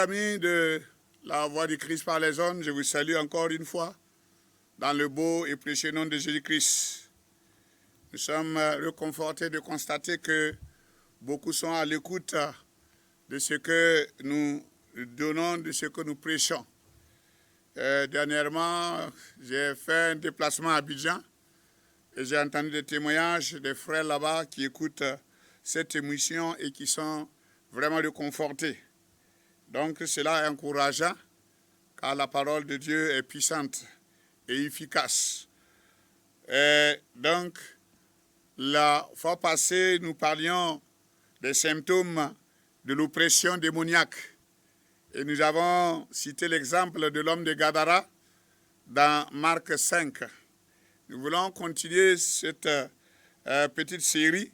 amis de la Voix du Christ par les ondes, je vous salue encore une fois dans le beau et précieux nom de Jésus-Christ. Nous sommes réconfortés de constater que beaucoup sont à l'écoute de ce que nous donnons, de ce que nous prêchons. Dernièrement, j'ai fait un déplacement à Abidjan et j'ai entendu des témoignages des frères là-bas qui écoutent cette émission et qui sont vraiment réconfortés. Donc cela est encourageant car la parole de Dieu est puissante et efficace. Et donc, la fois passée, nous parlions des symptômes de l'oppression démoniaque. Et nous avons cité l'exemple de l'homme de Gadara dans Marc 5. Nous voulons continuer cette petite série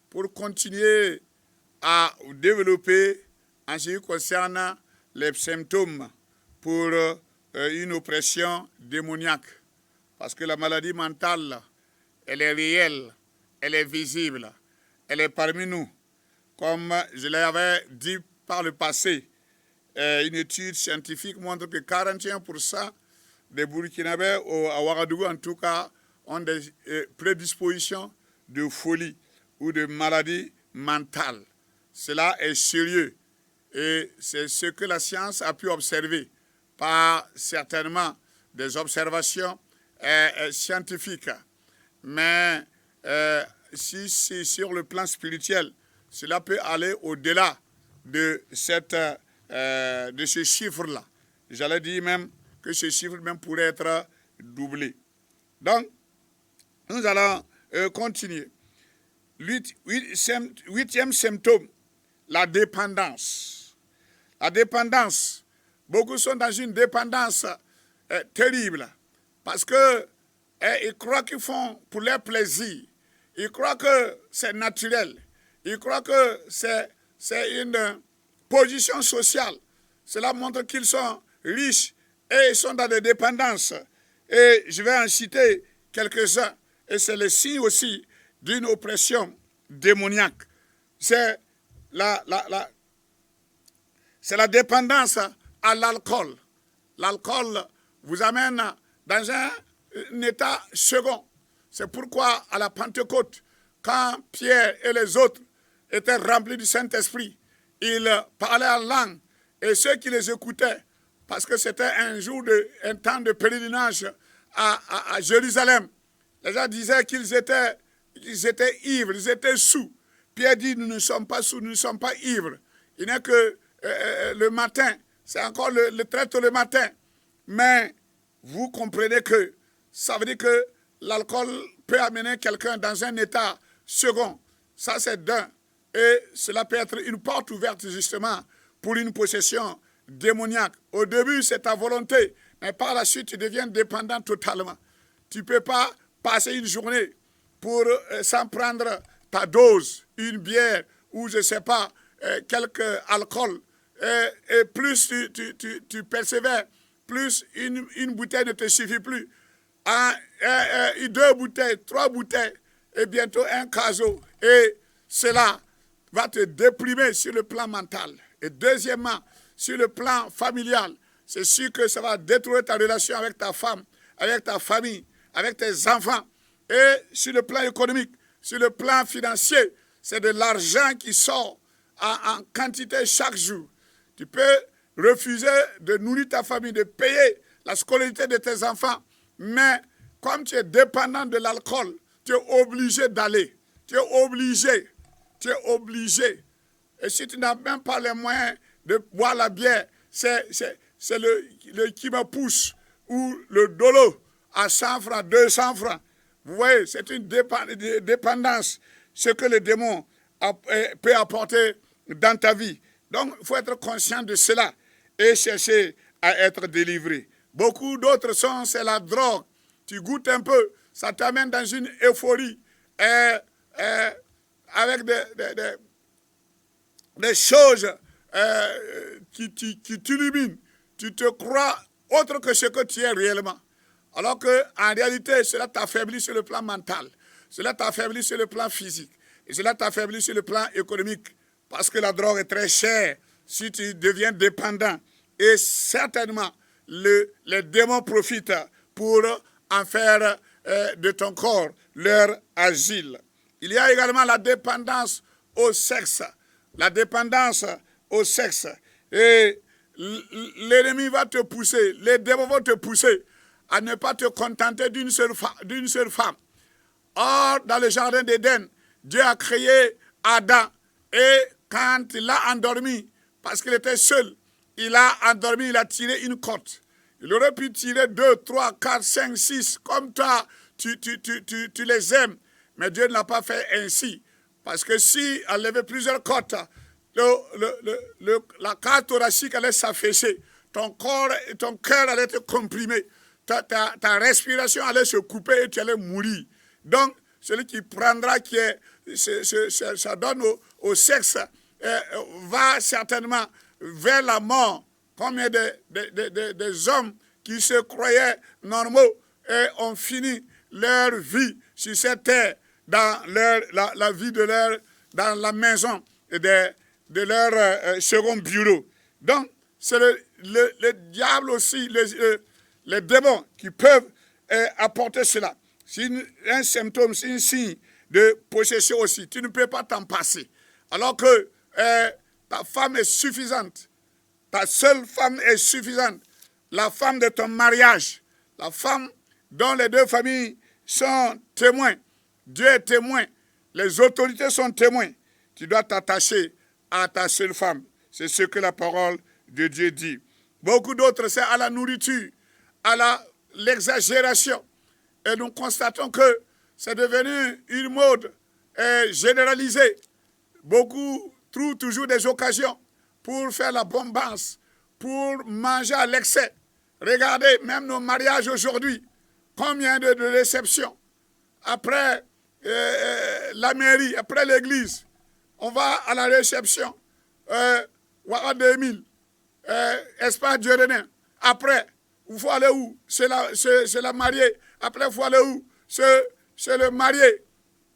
pour continuer à développer en ce qui concerne les symptômes pour une oppression démoniaque. Parce que la maladie mentale, elle est réelle, elle est visible, elle est parmi nous. Comme je l'avais dit par le passé, une étude scientifique montre que 41% des Burkinabés, à Ouagadougou en tout cas, ont des prédispositions de folie ou de maladie mentale. Cela est sérieux et c'est ce que la science a pu observer par certainement des observations scientifiques. Mais si c'est sur le plan spirituel, cela peut aller au-delà de ce chiffre-là. J'allais dire même que ce chiffre même pourrait être doublé. Donc, nous allons continuer. Huitième symptôme, la dépendance. La dépendance. Beaucoup sont dans une dépendance terrible parce que ils croient qu'ils font pour leur plaisir. Ils croient que c'est naturel. Ils croient que c'est une position sociale. Cela montre qu'ils sont riches et ils sont dans des dépendances. Et je vais en citer quelques-uns. Et c'est le signe aussi d'une oppression démoniaque. C'est la dépendance à l'alcool. L'alcool vous amène dans un état second. C'est pourquoi à la Pentecôte, quand Pierre et les autres étaient remplis du Saint-Esprit, ils parlaient en langue et ceux qui les écoutaient, parce que c'était un temps de pèlerinage à Jérusalem, les gens disaient qu'ils étaient ivres, ils étaient sous. Pierre dit, nous ne sommes pas sous, nous ne sommes pas ivres. Il n'est que le matin, c'est encore très tôt le matin. Mais vous comprenez que ça veut dire que l'alcool peut amener quelqu'un dans un état second. Ça, c'est d'un. Et cela peut être une porte ouverte, justement, pour une possession démoniaque. Au début, c'est ta volonté, mais par la suite, tu deviens dépendant totalement. Tu ne peux pas passer une journée sans prendre ta dose, une bière ou, je ne sais pas, quelque alcool. Et plus tu persévères, plus une bouteille ne te suffit plus. 2 bouteilles, 3 bouteilles, et bientôt un caso. Et cela va te déprimer sur le plan mental. Et deuxièmement, sur le plan familial, c'est sûr que ça va détruire ta relation avec ta femme, avec ta famille, avec tes enfants. Et sur le plan économique, sur le plan financier, c'est de l'argent qui sort en quantité chaque jour. Tu peux refuser de nourrir ta famille, de payer la scolarité de tes enfants. Mais comme tu es dépendant de l'alcool, tu es obligé d'aller. Tu es obligé. Tu es obligé. Et si tu n'as même pas les moyens de boire la bière, c'est le qui me pousse ou le dolo à 100 francs, 200 francs. Vous voyez, c'est une dépendance, ce que le démon peut apporter dans ta vie. Donc, il faut être conscient de cela et chercher à être délivré. Beaucoup d'autres sont, c'est la drogue. Tu goûtes un peu, ça t'amène dans une euphorie avec des choses qui t'illuminent. Tu te crois autre que ce que tu es réellement. Alors qu'en réalité, cela t'affaiblit sur le plan mental. Cela t'affaiblit sur le plan physique. Et cela t'affaiblit sur le plan économique. Parce que la drogue est très chère si tu deviens dépendant, et certainement, les démons profitent pour en faire de ton corps leur asile. Il y a également la dépendance au sexe. La dépendance au sexe. Et l'ennemi va te pousser, les démons vont te pousser à ne pas te contenter d'une seule femme. Or, dans le jardin d'Éden, Dieu a créé Adam. Et quand il l'a endormi, parce qu'il était seul, il a endormi, il a tiré une côte. Il aurait pu tirer 2, 3, 4, 5, 6, comme toi, tu les aimes. Mais Dieu ne l'a pas fait ainsi. Parce que si elle levait plusieurs côtes, la cage thoracique allait s'affaisser. Ton corps et ton cœur allaient être comprimés. Ta respiration allait se couper et tu allais mourir. Donc, celui qui prendra, ça donne au sexe, va certainement vers la mort. Combien des hommes qui se croyaient normaux et ont fini leur vie sur cette terre, dans la vie dans la maison de leur second bureau. Donc, c'est le diable aussi, les démons qui peuvent apporter cela. C'est un symptôme, c'est un signe de possession aussi. Tu ne peux pas t'en passer. Alors que ta femme est suffisante. Ta seule femme est suffisante. La femme de ton mariage. La femme dont les deux familles sont témoins. Dieu est témoin. Les autorités sont témoins. Tu dois t'attacher à ta seule femme. C'est ce que la parole de Dieu dit. Beaucoup d'autres, c'est à la nourriture, à l'exagération. Et nous constatons que c'est devenu une mode généralisée. Beaucoup trouvent toujours des occasions pour faire la bombance, pour manger à l'excès. Regardez, même nos mariages aujourd'hui, combien de réceptions. Après la mairie, après l'église, on va à la réception. Ouara 2000, Espace Dieudonné. Après, il faut aller où? C'est la mariée. Après, il faut aller où? C'est le marié.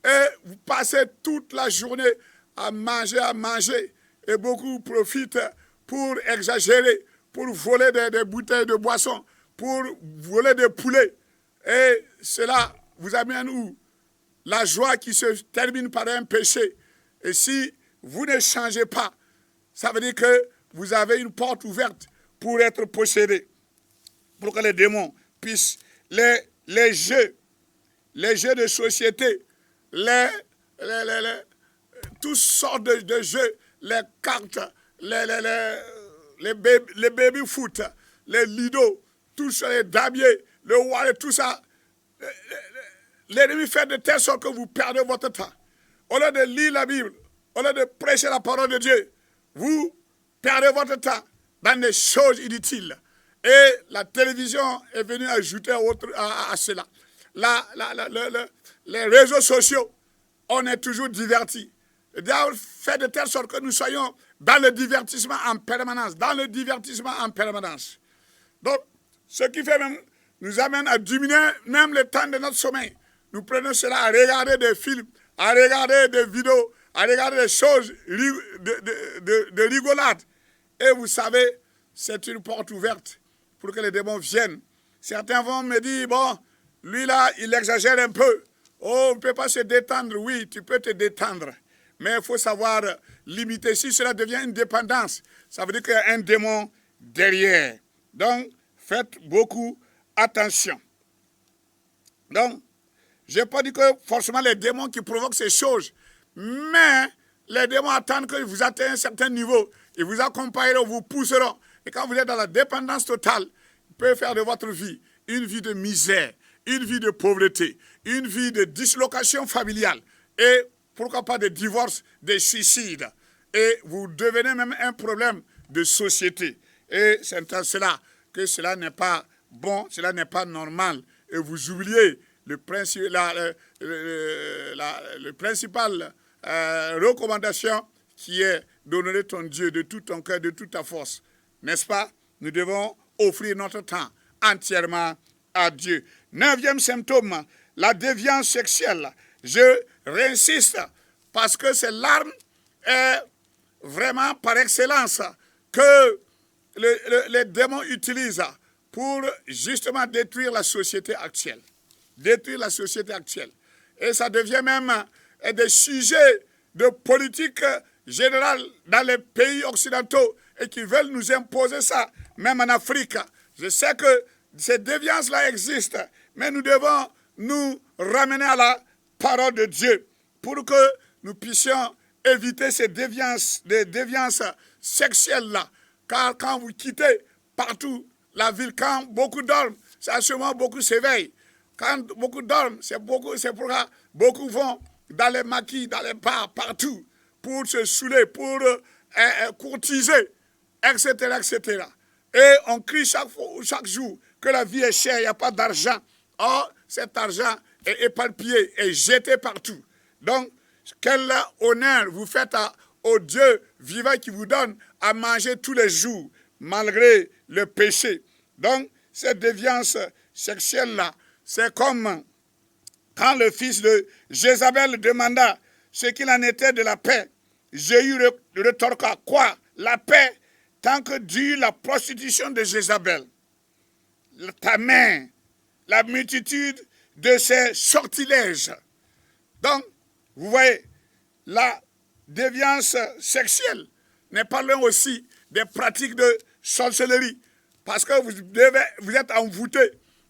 Et vous passez toute la journée à manger. Et beaucoup profitent pour exagérer, pour voler des bouteilles de boissons, pour voler des poulets. Et cela vous amène où? La joie qui se termine par un péché. Et si vous ne changez pas, ça veut dire que vous avez une porte ouverte pour être possédé. Pour que les démons puissent, les jeux de société, toutes sortes de jeux, les cartes, les baby-foot, les lido, tout ça, les damiers, le wallet, tout ça. L'ennemi fait de telle sorte que vous perdez votre temps. Au lieu de lire la Bible, au lieu de prêcher la parole de Dieu, vous perdez votre temps dans des choses inutiles. Et la télévision est venue ajouter à cela. Les réseaux sociaux, on est toujours divertis. Le diable fait de telle sorte que nous soyons dans le divertissement en permanence. Donc, ce qui fait même, nous amène à diminuer même le temps de notre sommeil. Nous prenons cela à regarder des films, à regarder des vidéos, à regarder des choses de rigolade. Et vous savez, c'est une porte ouverte pour que les démons viennent. Certains vont me dire, bon, lui là, il exagère un peu. Oh, on ne peut pas se détendre. Oui, tu peux te détendre. Mais il faut savoir limiter. Si cela devient une dépendance, ça veut dire qu'il y a un démon derrière. Donc, faites beaucoup attention. Donc, je n'ai pas dit que forcément les démons qui provoquent ces choses, mais les démons attendent que vous atteignez un certain niveau. Ils vous accompagneront, vous pousseront. Et quand vous êtes dans la dépendance totale, ils peuvent faire de votre vie une vie de misère, une vie de pauvreté, une vie de dislocation familiale. Et pourquoi pas de divorce, de suicide. Et vous devenez même un problème de société. Et c'est en cela que cela n'est pas bon, cela n'est pas normal. Et vous oubliez le principal recommandation qui est d'honorer ton Dieu de tout ton cœur, de toute ta force. N'est-ce pas? Nous devons offrir notre temps entièrement à Dieu. 9e symptôme, la déviance sexuelle. Je réinsiste parce que c'est l'arme vraiment par excellence que les démons utilisent pour justement détruire la société actuelle. Détruire la société actuelle. Et ça devient même des sujets de politique générale dans les pays occidentaux et qui veulent nous imposer ça, même en Afrique. Je sais que ces déviances-là existent, mais nous devons nous ramener à la parole de Dieu pour que nous puissions éviter ces déviances sexuelles-là. Car quand vous quittez partout la ville, quand beaucoup dorment, c'est sûrement beaucoup s'éveillent. Quand beaucoup dorment, c'est pourquoi beaucoup vont dans les maquis, dans les bars, partout, pour se saouler, pour courtiser, etc., etc. Et on crie chaque jour que la vie est chère, il n'y a pas d'argent. Or, cet argent est éparpillé et jeté partout. Donc, quel honneur vous faites au Dieu vivant qui vous donne à manger tous les jours, malgré le péché. Donc, cette déviance sexuelle-là, c'est comme quand le fils de Jézabel demanda ce qu'il en était de la paix. Jéhu retorqua, quoi? La paix, tant que dure la prostitution de Jézabel. Ta main, la multitude de ses sortilèges. Donc, vous voyez, la déviance sexuelle n'est pas loin aussi des pratiques de sorcellerie. Parce que vous êtes envoûté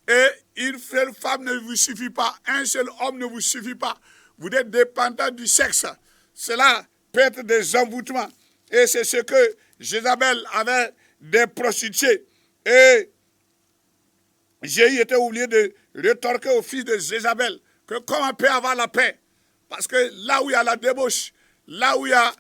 et une seule femme ne vous suffit pas, un seul homme ne vous suffit pas. Vous êtes dépendant du sexe. Cela peut être des envoûtements. Et c'est ce que Jézabel avait des prostituées. Et Jéhu était oublié de rétorquer au fils de Jézabel que comment on peut avoir la paix. Parce que là où il y a la débauche, là où il y a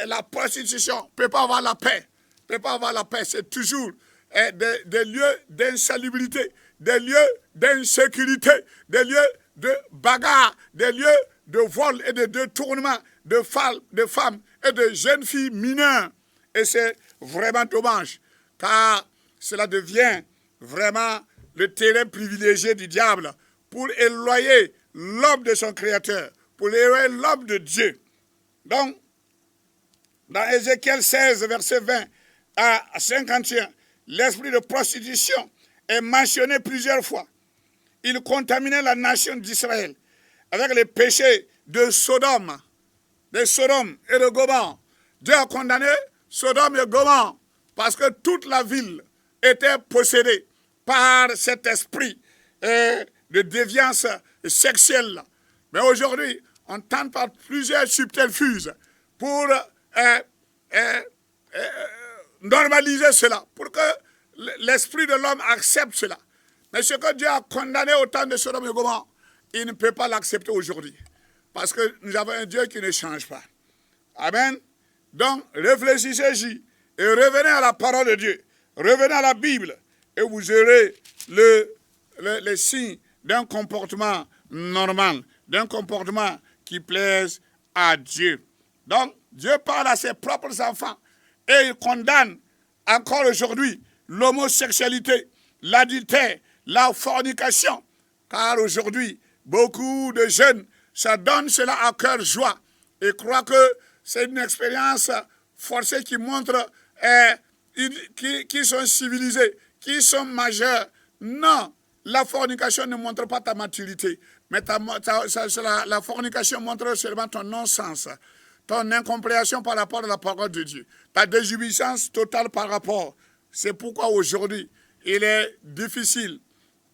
la prostitution, on ne peut pas avoir la paix. On ne peut pas avoir la paix. C'est toujours des lieux d'insalubrité, des lieux d'insécurité, des lieux de bagarre, des lieux de vol et de détournement de femmes et de jeunes filles mineures. Et c'est vraiment dommage, car cela devient vraiment le terrain privilégié du diable pour éloigner l'homme de son Créateur, pour éloigner l'homme de Dieu. Donc, dans Ézéchiel 16, verset 20 à 51, l'esprit de prostitution est mentionné plusieurs fois. Il contaminait la nation d'Israël avec les péchés de Sodome et de Gomorrhe. Dieu a condamné Sodome et Gomorrhe parce que toute la ville était possédée par cet esprit de déviance sexuelle. Mais aujourd'hui, on tente par plusieurs subterfuges pour normaliser cela, pour que l'esprit de l'homme accepte cela. Mais ce que Dieu a condamné au temps de Sodome et Gomorrhe, il ne peut pas l'accepter aujourd'hui. Parce que nous avons un Dieu qui ne change pas. Amen. Donc, réfléchissez-y et revenez à la parole de Dieu. Revenez à la Bible et vous aurez les signes d'un comportement normal, d'un comportement qui plaise à Dieu. Donc, Dieu parle à ses propres enfants et il condamne encore aujourd'hui l'homosexualité, l'adultère, la fornication. Car aujourd'hui, beaucoup de jeunes se donnent cela à cœur joie et croient que c'est une expérience forcée qui montre qu'ils sont civilisés, qu'ils sont majeurs. Non, la fornication ne montre pas ta maturité, mais la fornication montre seulement ton non-sens, ton incompréhension par rapport à la parole de Dieu, ta désobéissance totale par rapport. C'est pourquoi aujourd'hui, il est difficile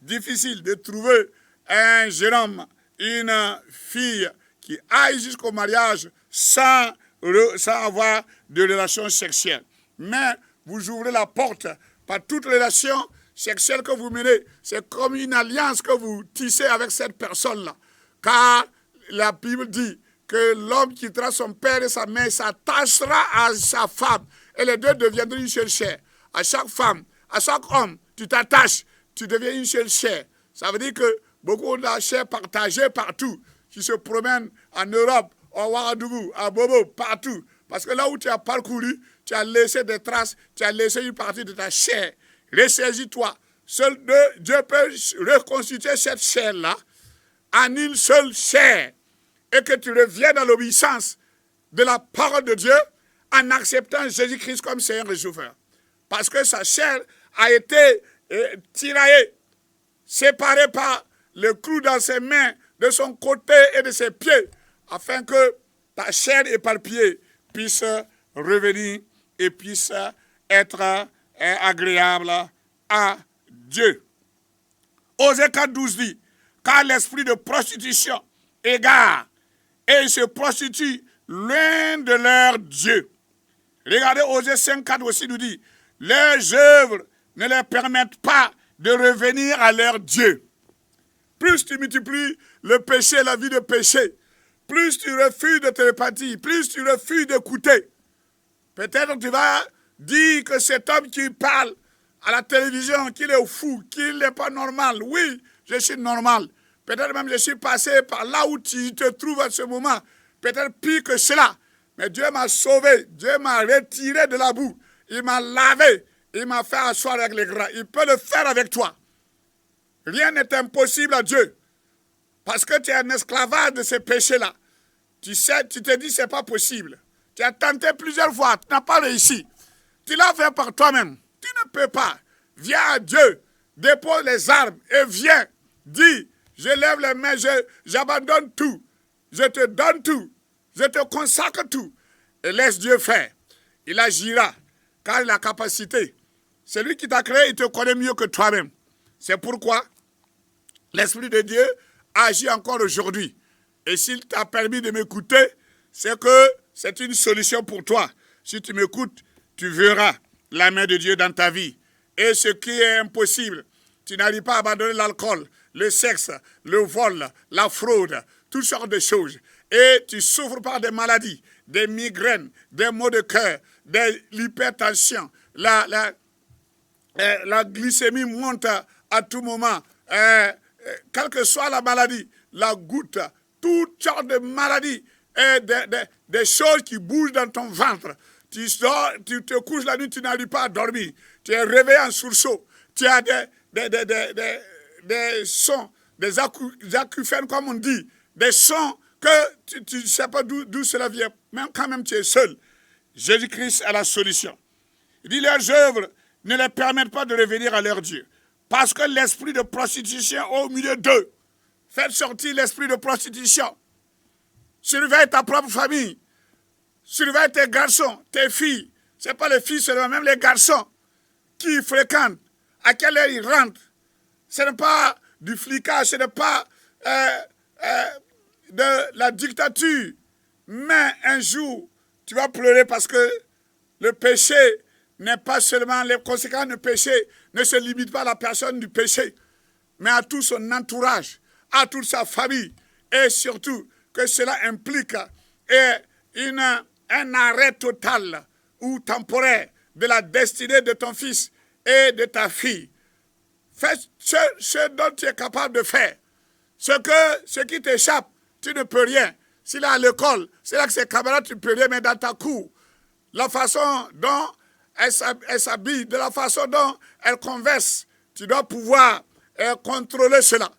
de trouver un jeune homme, une fille qui aille jusqu'au mariage sans avoir de relations sexuelles. Mais vous ouvrez la porte par toute relation sexuelle que vous menez. C'est comme une alliance que vous tissez avec cette personne-là. Car la Bible dit que l'homme quittera son père et sa mère, s'attachera à sa femme. Et les deux deviendront une seule chair. À chaque femme, à chaque homme, tu t'attaches, tu deviens une seule chair. Ça veut dire que beaucoup de la chair partagée partout, qui se promènent en Europe, au Ouagadougou, à Bobo, partout. Parce que là où tu as parcouru, tu as laissé des traces, tu as laissé une partie de ta chair. Ressaisis-toi. Seul Dieu peut reconstituer cette chair-là en une seule chair. Et que tu reviennes à l'obéissance de la parole de Dieu, en acceptant Jésus-Christ comme Seigneur et Sauveur. Parce que sa chair a été tiraillée, séparée par le clou dans ses mains, de son côté et de ses pieds, afin que ta chair éparpillée puisse revenir et puisse être agréable à Dieu. Osée 4.12 dit, car l'esprit de prostitution égare et ils se prostituent loin de leur Dieu. Regardez, Osée 5.4 aussi nous dit, leurs œuvres ne leur permettent pas de revenir à leur Dieu. Plus tu multiplies le péché, la vie de péché, plus tu refuses de te répartir, plus tu refuses d'écouter. Peut-être tu vas dire que cet homme qui parle à la télévision, qu'il est fou, qu'il n'est pas normal. Oui, je suis normal. Peut-être même je suis passé par là où tu te trouves à ce moment. Peut-être pire que cela. Mais Dieu m'a sauvé, Dieu m'a retiré de la boue. Il m'a lavé, il m'a fait asseoir avec les grands. Il peut le faire avec toi. Rien n'est impossible à Dieu. Parce que tu es un esclavage de ces péchés-là. Tu sais, tu te dis c'est pas possible. Tu as tenté plusieurs fois, tu n'as pas réussi. Tu l'as fait par toi-même. Tu ne peux pas. Viens à Dieu, dépose les armes et viens. Dis, je lève les mains, j'abandonne tout. Je te donne tout. Je te consacre tout. Et laisse Dieu faire. Il agira, car il a la capacité. Celui qui t'a créé, il te connaît mieux que toi-même. C'est pourquoi l'Esprit de Dieu agit encore aujourd'hui. Et s'il t'a permis de m'écouter, c'est que c'est une solution pour toi. Si tu m'écoutes, tu verras la main de Dieu dans ta vie. Et ce qui est impossible, tu n'arrives pas à abandonner l'alcool, le sexe, le vol, la fraude, toutes sortes de choses. Et tu souffres par des maladies, des migraines, des maux de cœur, de l'hypertension, la glycémie monte à tout moment. Quelle que soit la maladie, la goutte, toutes sortes de maladies, et des choses qui bougent dans ton ventre. Tu sors, tu te couches la nuit, tu n'arrives pas à dormir. Tu es réveillé en sursaut. Tu as des sons, des acouphènes comme on dit, des sons que tu ne sais pas d'où cela vient. Même quand même tu es seul. Jésus-Christ a la solution. Il dit leurs œuvres ne leur permettent pas de revenir à leur Dieu. Parce que l'esprit de prostitution est au milieu d'eux. Faites sortir l'esprit de prostitution. Surveille ta propre famille. Surveille tes garçons, tes filles. Ce n'est pas les filles seulement, même les garçons qui fréquentent. À quelle heure ils rentrent. Ce n'est pas du flicage, ce n'est pas de la dictature. Mais un jour, tu vas pleurer parce que le péché n'est pas seulement, les conséquences du péché ne se limitent pas à la personne du péché, mais à tout son entourage, à toute sa famille, et surtout que cela implique un arrêt total ou temporaire de la destinée de ton fils et de ta fille. Fais ce dont tu es capable de faire. Ce qui t'échappe, tu ne peux rien. S'il est à l'école, c'est là que ses camarades, tu peux rien, mais dans ta cour, la façon dont elle s'habille, de la façon dont elle converse, tu dois pouvoir contrôler cela.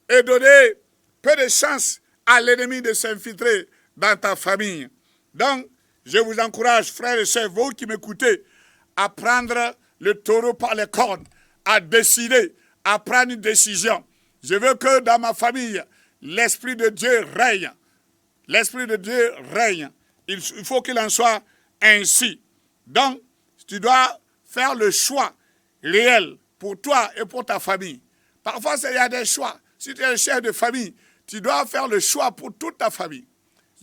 Et donner peu de chance à l'ennemi de s'infiltrer dans ta famille. Donc, je vous encourage, frères et sœurs, vous qui m'écoutez, à prendre le taureau par les cornes, à décider, à prendre une décision. Je veux que dans ma famille, l'Esprit de Dieu règne. L'Esprit de Dieu règne. Il faut qu'il en soit ainsi. Donc, tu dois faire le choix réel pour toi et pour ta famille. Parfois, il y a des choix. Si tu es le chef de famille, tu dois faire le choix pour toute ta famille.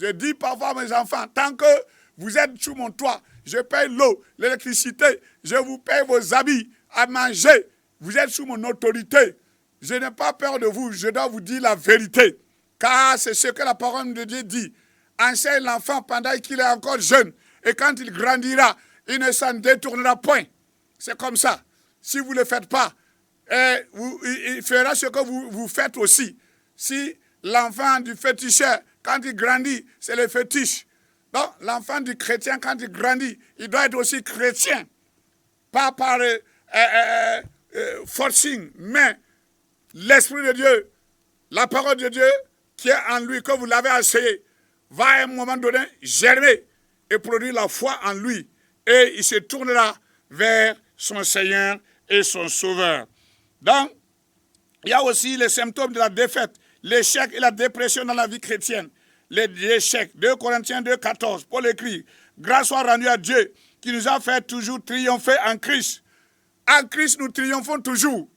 Je dis parfois à mes enfants, tant que vous êtes sous mon toit, je paye l'eau, l'électricité, je vous paye vos habits, à manger, vous êtes sous mon autorité. Je n'ai pas peur de vous, je dois vous dire la vérité. Car c'est ce que la parole de Dieu dit. Enseigne l'enfant pendant qu'il est encore jeune. Et quand il grandira, il ne s'en détournera point. C'est comme ça. Si vous ne le faites pas, il fera ce que vous faites aussi. Si l'enfant du féticheur, quand il grandit, c'est le fétiche. Donc, l'enfant du chrétien, quand il grandit, il doit être aussi chrétien. Pas par forcing, mais l'Esprit de Dieu, la parole de Dieu qui est en lui, que vous l'avez essayé, va à un moment donné germer et produire la foi en lui. Et il se tournera vers son Seigneur et son Sauveur. Donc, il y a aussi les symptômes de la défaite, l'échec et la dépression dans la vie chrétienne. L'échec, 2 Corinthiens 2, 14, Paul écrit, « Grâce soit rendue à Dieu qui nous a fait toujours triompher en Christ. » En Christ, nous triomphons toujours.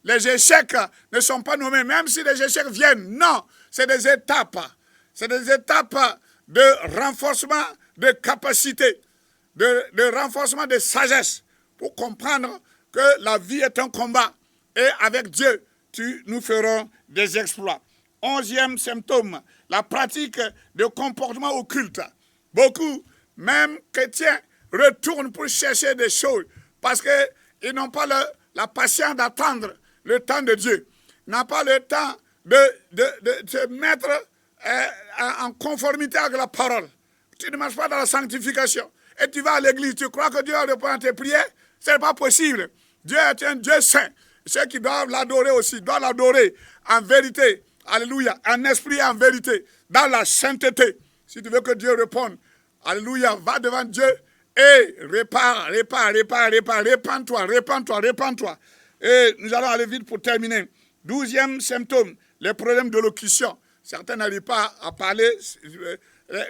Les échecs ne sont pas nommés, même si les échecs viennent. Non, c'est des étapes. C'est des étapes de renforcement de capacité, de renforcement de sagesse, pour comprendre que la vie est un combat. Et avec Dieu, nous ferons des exploits. 11e symptôme, la pratique de comportements occultes. Beaucoup, même chrétiens, retournent pour chercher des choses parce qu'ils n'ont pas la patience d'attendre le temps de Dieu. Ils n'ont pas le temps de se mettre en conformité avec la parole. Tu ne marches pas dans la sanctification. Et tu vas à l'église, tu crois que Dieu répond à tes prières? Ce n'est pas possible. Dieu est un Dieu saint. Ceux qui doivent l'adorer aussi, doivent l'adorer en vérité. Alléluia. En esprit et en vérité. Dans la sainteté. Si tu veux que Dieu réponde, alléluia, va devant Dieu et répands-toi. Et nous allons aller vite pour terminer. 12e symptôme, les problèmes d'élocution. Certains n'arrivent pas à parler.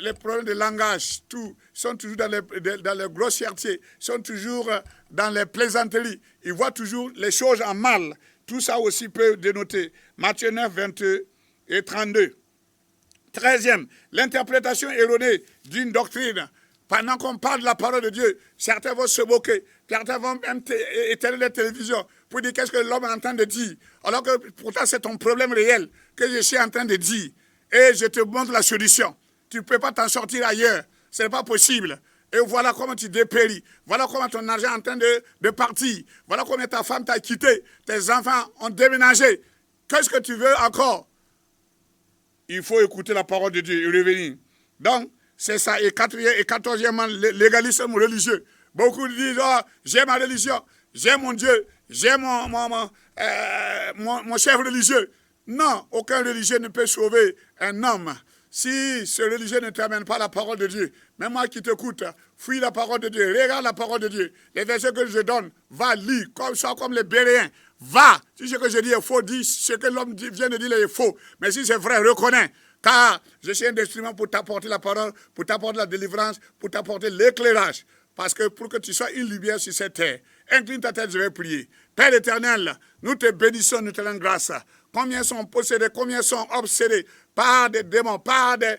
Les problèmes de langage, tout, sont toujours dans les grossièretés, sont toujours dans les plaisanteries. Ils voient toujours les choses en mal. Tout ça aussi peut dénoter. Matthieu 9, 22 et 32. 13e, l'interprétation erronée d'une doctrine. Pendant qu'on parle de la parole de Dieu, certains vont se moquer, certains vont même éteindre la télévision pour dire qu'est-ce que l'homme est en train de dire. Alors que pourtant c'est ton problème réel que je suis en train de dire. Et je te montre la solution. Tu ne peux pas t'en sortir ailleurs. Ce n'est pas possible. Et voilà comment tu dépéris. Voilà comment ton argent est en train de partir. Voilà comment ta femme t'a quitté. Tes enfants ont déménagé. Qu'est-ce que tu veux encore? Il faut écouter la parole de Dieu et revenir. Donc, c'est ça. Et 14e, l'égalisme religieux. Beaucoup disent, oh, j'ai ma religion, j'ai mon Dieu, j'ai mon chef religieux. Non, aucun religieux ne peut sauver un homme. Si ce religieux ne t'amène pas la parole de Dieu, même moi qui t'écoute, fuis la parole de Dieu, regarde la parole de Dieu. Les versets que je donne, va lire, comme les Béréens. Va, si ce que je dis est faux, dis ce que l'homme vient de dire est faux. Mais si c'est vrai, reconnais. Car je suis un instrument pour t'apporter la parole, pour t'apporter la délivrance, pour t'apporter l'éclairage. Parce que pour que tu sois une lumière sur cette terre, incline ta tête, je vais prier. Père éternel, nous te bénissons, nous te rendons grâce. Combien sont possédés, combien sont obsédés par des démons, par des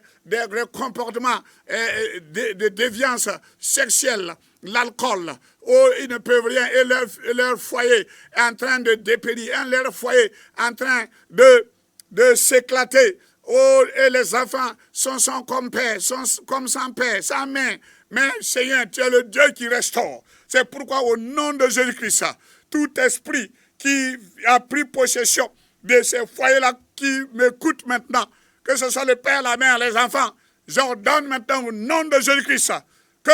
comportements de déviance sexuelle, l'alcool, où ils ne peuvent rien, et leur foyer est en train de dépérir, leur foyer est en train de s'éclater, et les enfants sont comme père, sont comme sans père, sans mère. Mais Seigneur, tu es le Dieu qui restaure. C'est pourquoi au nom de Jésus-Christ, tout esprit qui a pris possession de ces foyers-là qui m'écoutent maintenant, que ce soit le père, la mère, les enfants, j'ordonne maintenant au nom de Jésus-Christ que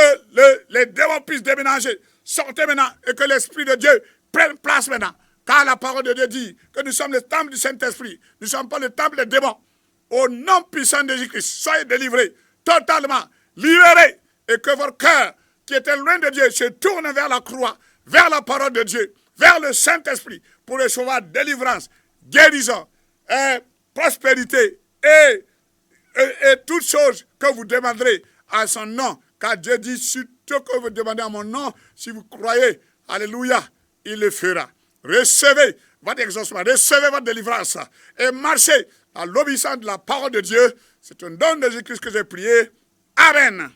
les démons puissent déménager, sortez maintenant et que l'Esprit de Dieu prenne place maintenant. Car la parole de Dieu dit que nous sommes le temple du Saint-Esprit, nous ne sommes pas le temple des démons. Au nom puissant de Jésus-Christ, soyez délivrés, totalement libérés, et que votre cœur, qui était loin de Dieu, se tourne vers la croix, vers la parole de Dieu, vers le Saint-Esprit, pour recevoir délivrance, guérison, et prospérité, et toutes choses que vous demanderez à son nom. Car Dieu dit, tout que vous demandez à mon nom, si vous croyez, alléluia, il le fera. Recevez votre exaucement, recevez votre délivrance, et marchez à l'obéissance de la parole de Dieu. C'est un don de Jésus-Christ que j'ai prié. Amen.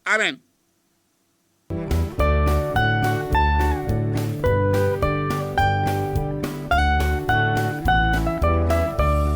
Amen.